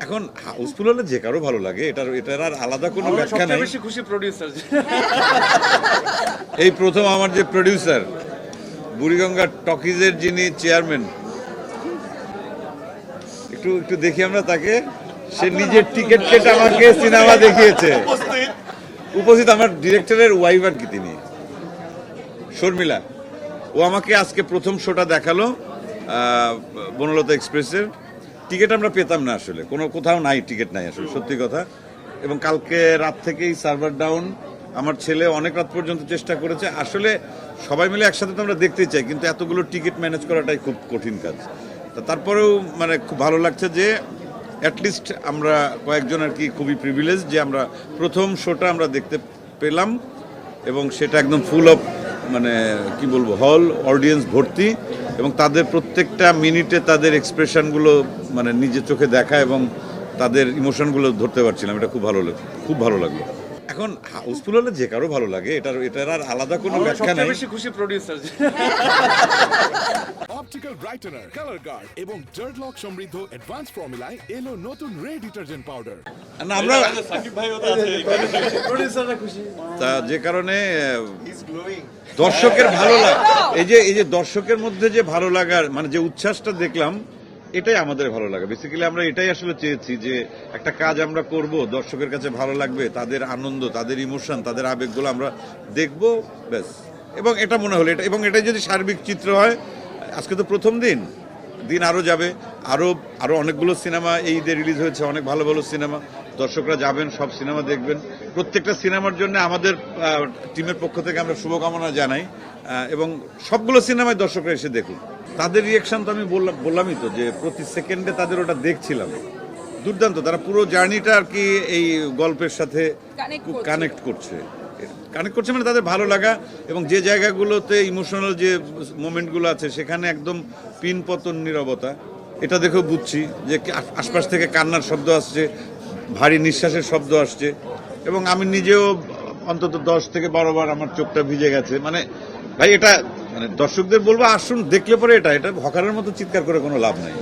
এখন হাউসফুল হলে যে কারো ভালো লাগে, এটার আর আলাদা কোনো ব্যাখ্যা নাই। বেশি খুশি প্রোডিউসার এই প্রথম আমার যে প্রডিউসার বুড়িগঙ্গা টকিজের যিনি চেয়ারম্যান, একটু একটু দেখি আমরা তাকে। সে নিজের টিকিট কেটে আমাকে সিনেমা দেখিয়েছে। উপস্থিত আমার ডিরেক্টরের ওয়াইফ আর কি, তিনি শর্মিলা। ও আমাকে আজকে প্রথম শোটা দেখালো বনলতা এক্সপ্রেসের। টিকিট আমরা পেতাম না আসলে, কোথাও নাই, টিকিট নাই আসলে, সত্যি কথা। এবং কালকে রাত থেকেই সার্ভার ডাউন। আমার ছেলে অনেক রাত পর্যন্ত চেষ্টা করেছে। আসলে সবাই মিলে একসাথে তো আমরা দেখতেই চাই, কিন্তু এতগুলো টিকিট ম্যানেজ করাটাই খুব কঠিন কাজ। তারপরেও মানে খুব ভালো লাগছে যে অ্যাটলিস্ট আমরা কয়েকজন আর কি খুবই প্রিভিলেজ যে আমরা প্রথম শোটা আমরা দেখতে পেলাম, এবং সেটা একদম ফুল অফ, মানে কি বলবো, হল অডিয়েন্স ভর্তি, এবং তাদের প্রত্যেকটা মিনিটে তাদের এক্সপ্রেশনগুলো মানে নিজের চোখে দেখা এবং তাদের ইমোশনগুলো ধরতে পারছিলাম। এটা খুব ভালো লাগলো। এখন হাউসফুল হলে যে কারো ভালো লাগে, এটার আর আলাদা কোনো ব্যাখ্যা নাই। বেশি খুশি প্রোডিউসার অপটিক্যাল ব্রাইটেনার, কালার গার্ড এবং ডার্ট লক সমৃদ্ধ অ্যাডভান্স ফর্মুলায় এলো নতুন রে ডিটারজেন্ট পাউডার। না, আমরা সাকিব ভাই ওটা আছে প্রোডিউসাররা খুশি তা যে কারণে দর্শকের ভালো লাগে, এই যে দর্শকের মধ্যে যে ভালো লাগার মানে যে উচ্ছ্বাসটা দেখলাম, এটাই আমাদের ভালো লাগে। বেসিক্যালি আমরা এটাই আসলে চেয়েছি যে একটা কাজ আমরা করব, দর্শকের কাছে ভালো লাগবে, তাদের আনন্দ, তাদের ইমোশন, তাদের আবেগগুলো আমরা দেখব, ব্যাস। এবং এটা মনে হলো এটা, এবং এটাই যদি সার্বিক চিত্র হয়। আজকে তো প্রথম দিন আরো যাবে, আরো অনেকগুলো সিনেমা এই ঈদে রিলিজ হয়েছে, অনেক ভালো ভালো সিনেমা। দর্শকরা যাবেন, সব সিনেমা দেখবেন। প্রত্যেকটা সিনেমার জন্য আমাদের টিমের পক্ষ থেকে আমরা শুভকামনা জানাই, এবং সবগুলো সিনেমায় দর্শকরা এসে দেখুন। তাদের রিয়াকশন তো আমি বললামই তো, যে প্রতি সেকেন্ডে তাদের ওটা দেখছিলাম। দুর্দান্ত, তারা পুরো জার্নিটা আর কি এই গল্পের সাথে কানেক্ট করছে মানে তাদের ভালো লাগা, এবং যে জায়গাগুলোতে ইমোশনাল যে মোমেন্টগুলো আছে সেখানে একদম পিনপতন নীরবতা। এটা দেখেও বুঝছি যে আশপাশ থেকে কান্নার শব্দ আসছে, ভারী নিঃশ্বাসের শব্দ আসছে, এবং আমি নিজেও অন্তত 10 থেকে 12 বার আমার চোখটা ভিজে গেছে। মানে ভাই, এটা মানে দর্শকদের বলবো, আসুন দেখলে পরে এটা হকারের মতো চিৎকার করে কোনো লাভ নাই।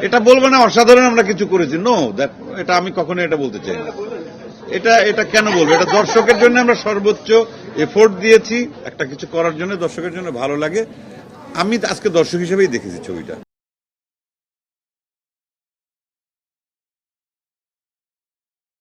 এটা বলবো না অসাধারণ আমরা কিছু করেছি, নো, এটা আমি কখনো এটা বলতে চাই না। এটা কেন বলবো? এটা দর্শকের জন্য আমরা সর্বোচ্চ এফোর্ট দিয়েছি একটা কিছু করার জন্য, দর্শকের জন্য ভালো লাগে। আমি আজকে দর্শক হিসেবেই দেখেছি ছবিটা।